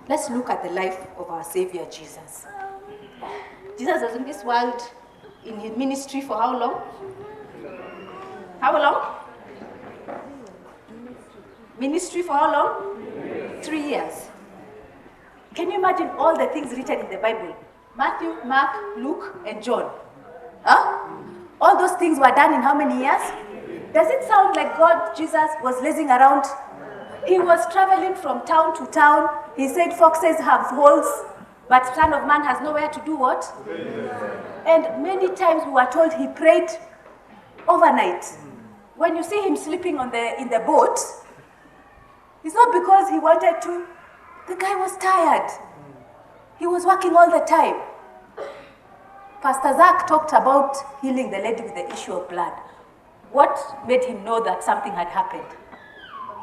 Let's look at the life of our Savior Jesus. Jesus was in this world in his ministry for how long? How long? Ministry for how long? 3 years. Can you imagine all the things written in the Bible? Matthew, Mark, Luke, and John. Huh? All those things were done in how many years? Does it sound like God, Jesus, was lazing around? He was traveling from town to town. He said foxes have holes, but Son of Man has nowhere to do what? And many times we were told he prayed overnight. When you see him sleeping in the boat, it's not because he wanted to. The guy was tired. He was working all the time. Pastor Zach talked about healing the lady with the issue of blood. What made him know that something had happened?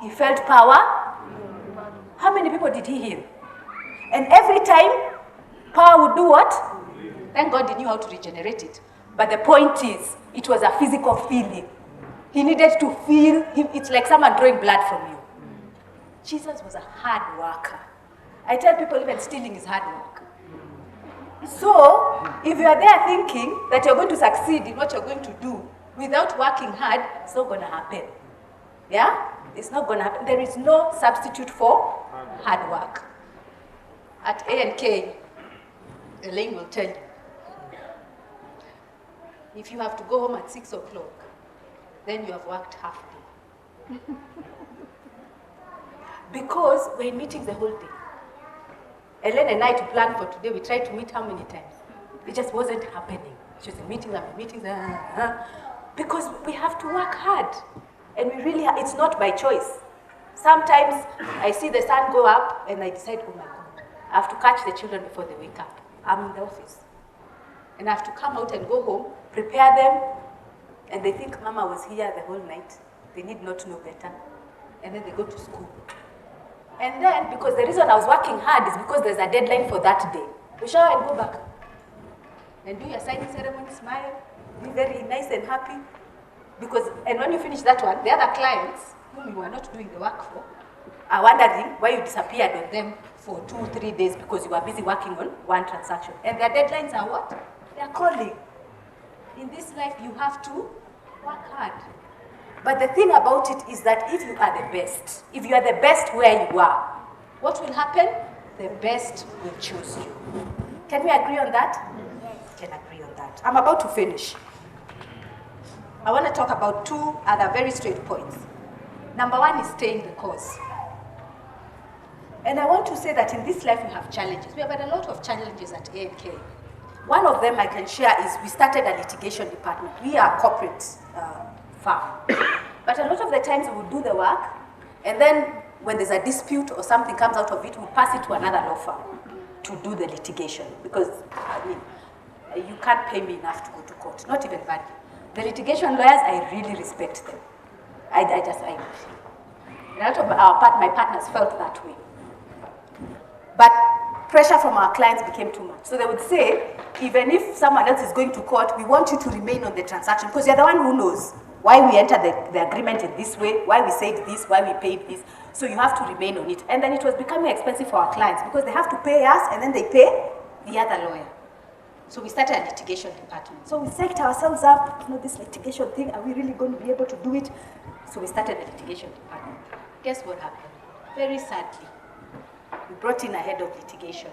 He felt power. How many people did he heal? And every time, power would do what? Thank God he knew how to regenerate it. But the point is, it was a physical feeling. He needed to feel, it's like someone drawing blood from you. Jesus was a hard worker. I tell people even stealing is hard work. So, if you are there thinking that you're going to succeed in what you're going to do without working hard, it's not going to happen. Yeah? It's not going to happen. There is no substitute for hard work. At A&K, Elaine will tell you, if you have to go home at 6 o'clock, then you have worked half day. Because we're in meetings the whole day. Ellen and I, to plan for today, we tried to meet how many times? It just wasn't happening. She was in meetings and meetings. Because we have to work hard. And we really, it's not by choice. Sometimes I see the sun go up and I decide, oh my God, I have to catch the children before they wake up. I'm in the office. And I have to come out and go home, prepare them, and they think Mama was here the whole night. They need not know better. And then they go to school. And then, because the reason I was working hard is because there's a deadline for that day. You shower and go back. And do your signing ceremony, smile, be very nice and happy. Because, and when you finish that one, the other clients, whom you were not doing the work for, are wondering why you disappeared on them for 2-3 days because you were busy working on one transaction. And their deadlines are what? They are calling. In this life, you have to work hard. But the thing about it is that if you are the best, if you are the best where you are, what will happen? The best will choose you. Can we agree on that? Can agree on that. I'm about to finish. I want to talk about 2 other very straight points. Number 1 is staying the course. And I want to say that in this life we have challenges. We have had a lot of challenges at ANK. One of them I can share is we started a litigation department. We are a corporate firm. But a lot of the times we would do the work, and then when there's a dispute or something comes out of it, we'll pass it to another law firm to do the litigation. Because, I mean, you can't pay me enough to go to court, not even badly. The litigation lawyers, I really respect them. A lot of my partners felt that way. But pressure from our clients became too much. So they would say, even if someone else is going to court, we want you to remain on the transaction because you're the one who knows why we entered the agreement in this way, why we said this, why we paid this. So you have to remain on it. And then it was becoming expensive for our clients because they have to pay us and then they pay the other lawyer. So we started a litigation department. So we psyched ourselves up, this litigation thing, are we really going to be able to do it? So we started a litigation department. Guess what happened? Very sadly, we brought in a head of litigation.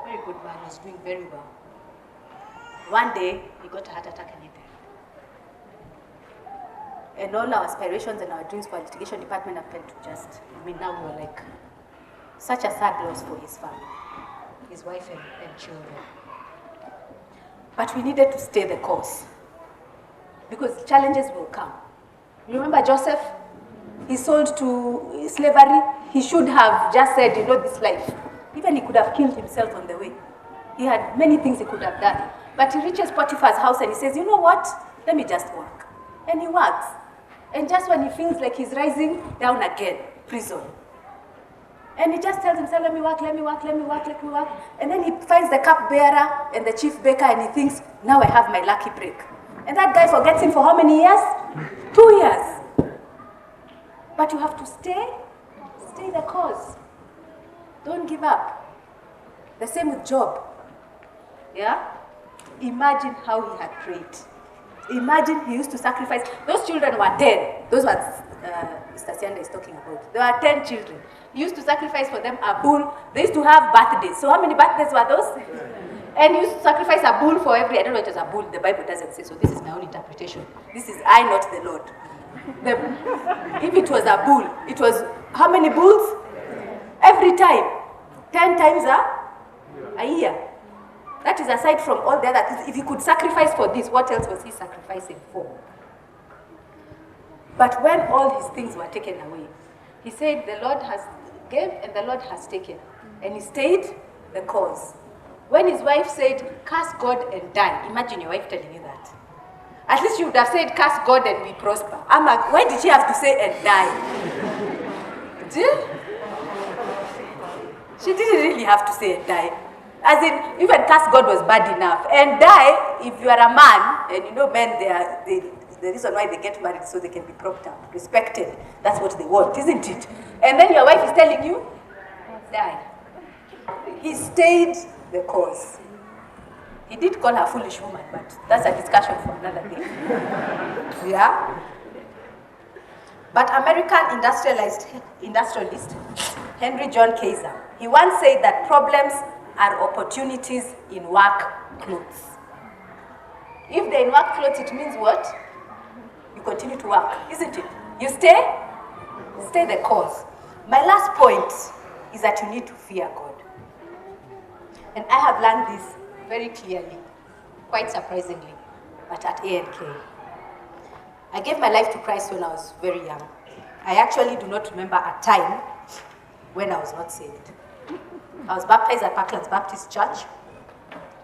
Very good man, was doing very well. One day, he got a heart attack and he died. And all our aspirations and our dreams for our litigation department happened to just, now we were like, such a sad loss for his family, his wife and children. But we needed to stay the course because challenges will come. You remember Joseph? He sold to slavery. He should have just said, this life. Even he could have killed himself on the way. He had many things he could have done. But he reaches Potiphar's house and he says, you know what? Let me just work. And he works. And just when he feels like he's rising down again, prison. And he just tells himself, let me work. And then he finds the cupbearer and the chief baker and he thinks, now I have my lucky break. And that guy forgets him for how many years? 2 years. But you have to stay the course. Don't give up. The same with Job. Yeah? Imagine how he had prayed. Imagine he used to sacrifice. Those children were 10. Those ones Mr. Sianda is talking about. There were 10 children. He used to sacrifice for them a bull. They used to have birthdays. So how many birthdays were those? And he used to sacrifice a bull for every, I don't know if it was a bull, the Bible doesn't say, so this is my own interpretation. This is I, not the Lord. If it was a bull, it was how many bulls? Every time. 10 times a year. That is aside from all the other things. If he could sacrifice for this, what else was he sacrificing for? But when all his things were taken away, he said, the Lord has gave and the Lord has taken. And he stayed the cause. When his wife said, curse God and die, imagine your wife telling you that. At least you would have said, curse God and be prosper. I'm like, why did she have to say and die? She didn't really have to say and die. As in, even curse God was bad enough. And die, if you are a man, and men, the reason why they get married so they can be propped up, respected. That's what they want, isn't it? And then your wife is telling you, die. He stayed the cause. He did call her foolish woman, but that's a discussion for another day. Yeah? But American industrialist Henry John Kaiser, he once said that problems are opportunities in work clothes. If they're in work clothes, it means what? You continue to work, isn't it? You stay the cause. My last point is that you need to fear God. And I have learned this very clearly, quite surprisingly, but at ANK. I gave my life to Christ when I was very young. I actually do not remember a time when I was not saved. I was baptized at Parklands Baptist Church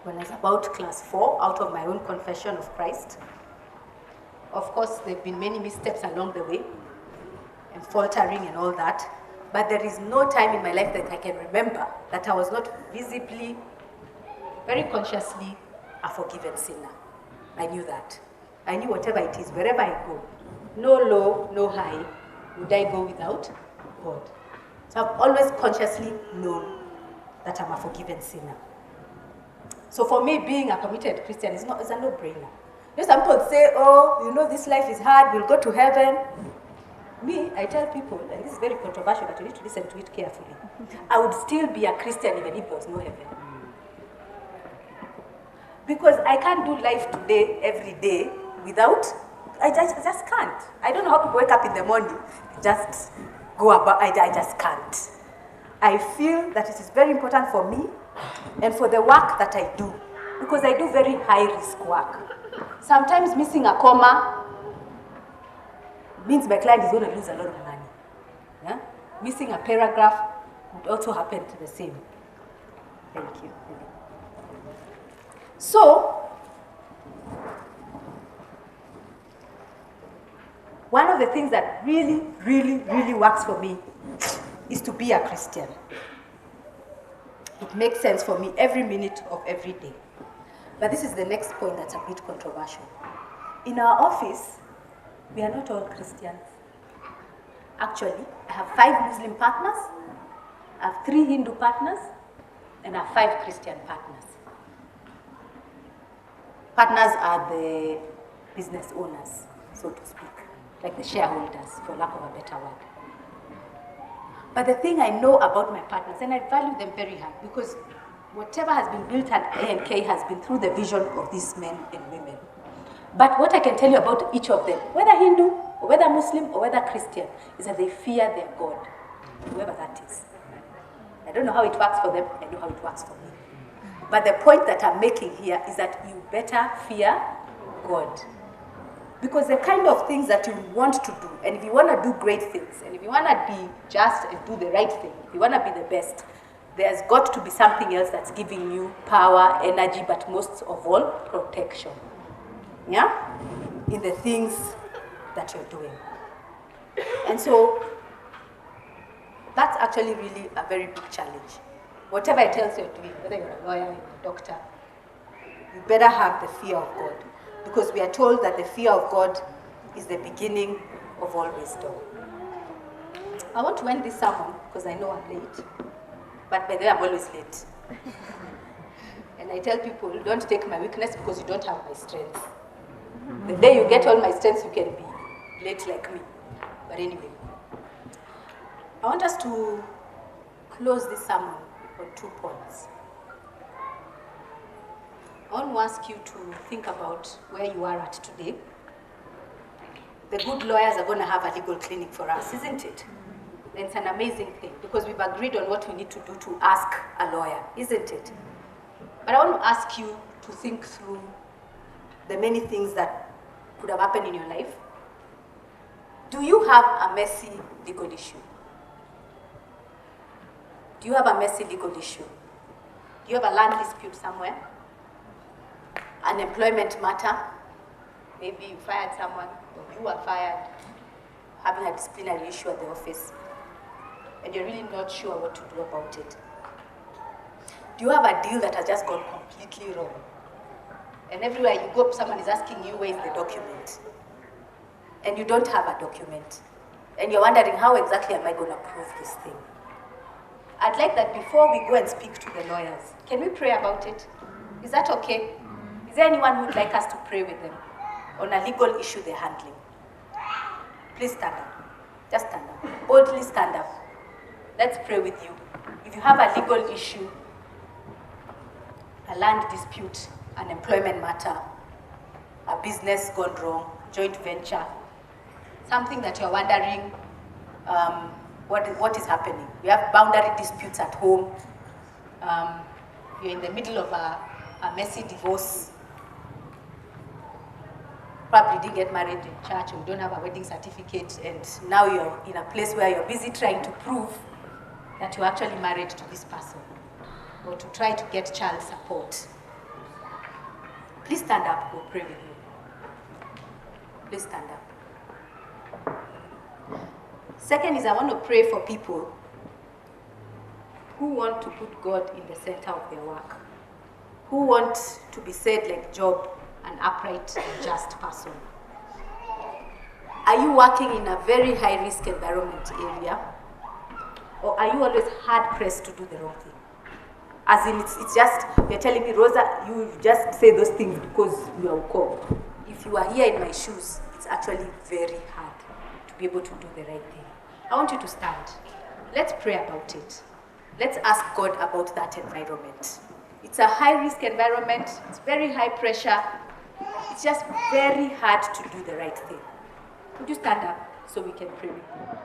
when I was about class 4 out of my own confession of Christ. Of course, there have been many missteps along the way and faltering and all that. But there is no time in my life that I can remember that I was not visibly, very consciously a forgiven sinner. I knew that. I knew whatever it is, wherever I go, no low, no high, would I go without God. So I've always consciously known that I'm a forgiven sinner. So for me, being a committed Christian is a no-brainer. You know, some people say, oh, you know, this life is hard, we'll go to heaven. Me, I tell people, and this is very controversial, but you need to listen to it carefully. I would still be a Christian even if there was no heaven. Because I can't do life today, every day, without, I just can't. I don't know how people wake up in the morning, just go about, I just can't. I feel that it is very important for me and for the work that I do, because I do very high-risk work. Sometimes missing a comma means my client is going to lose a lot of money. Yeah? Missing a paragraph would also happen to the same. Thank you. So, one of the things that really, really, really works for me is to be a Christian. It makes sense for me every minute of every day. But this is the next point that's a bit controversial. In our office, we are not all Christians. Actually, I have 5 Muslim partners, I have 3 Hindu partners, and I have 5 Christian partners. Partners are the business owners, so to speak, like the shareholders, for lack of a better word. But the thing I know about my partners, and I value them very high, because whatever has been built at A&K has been through the vision of these men and women. But what I can tell you about each of them, whether Hindu, or whether Muslim, or whether Christian, is that they fear their God, whoever that is. I don't know how it works for them, I know how it works for me. But the point that I'm making here is that you better fear God. Because the kind of things that you want to do, and if you want to do great things, and if you want to be just and do the right thing, if you want to be the best, there's got to be something else that's giving you power, energy, but most of all, protection. Yeah? In the things that you're doing. And so, that's actually really a very big challenge. Whatever it tells you're doing, whether you're a lawyer, you're a doctor, you better have the fear of God. Because we are told that the fear of God is the beginning of all wisdom. I want to end this sermon because I know I'm late. But by the way, I'm always late. And I tell people, don't take my weakness because you don't have my strength. The day you get all my strengths, you can be late like me. But anyway, I want us to close this sermon on 2 points. I want to ask you to think about where you are at today. The good lawyers are going to have a legal clinic for us, isn't it? And it's an amazing thing because we've agreed on what we need to do to ask a lawyer, isn't it? But I want to ask you to think through the many things that could have happened in your life. Do you have a messy legal issue? Do you have a messy legal issue? Do you have a land dispute somewhere? An employment matter? Maybe you fired someone, or you were fired, having a disciplinary issue at the office, and you're really not sure what to do about it. Do you have a deal that has just gone completely wrong? And everywhere you go, someone is asking you, where's the document? And you don't have a document. And you're wondering, how exactly am I going to prove this thing? I'd like that before we go and speak to the lawyers, can we pray about it? Is that okay? Is there anyone who would like us to pray with them on a legal issue they're handling? Please stand up. Just stand up. Boldly stand up. Let's pray with you. If you have a legal issue, a land dispute, an employment matter, a business gone wrong, joint venture, something that you're wondering what is happening. You have boundary disputes at home. You're in the middle of a messy divorce. Probably didn't get married in church or you don't have a wedding certificate, and now you're in a place where you're busy trying to prove that you're actually married to this person, or to try to get child support. Please stand up, we'll pray with you. Please stand up. Second is I want to pray for people who want to put God in the center of their work, who want to be said like Job, an upright and just person. Are you working in a very high-risk environment area? Or are you always hard-pressed to do the wrong thing? As in, it's just, you're telling me, Rosa, you just say those things because you are called. If you are here in my shoes, it's actually very hard to be able to do the right thing. I want you to stand. Let's pray about it. Let's ask God about that environment. It's a high-risk environment. It's very high pressure. It's just very hard to do the right thing. Would you stand up so we can pray with you?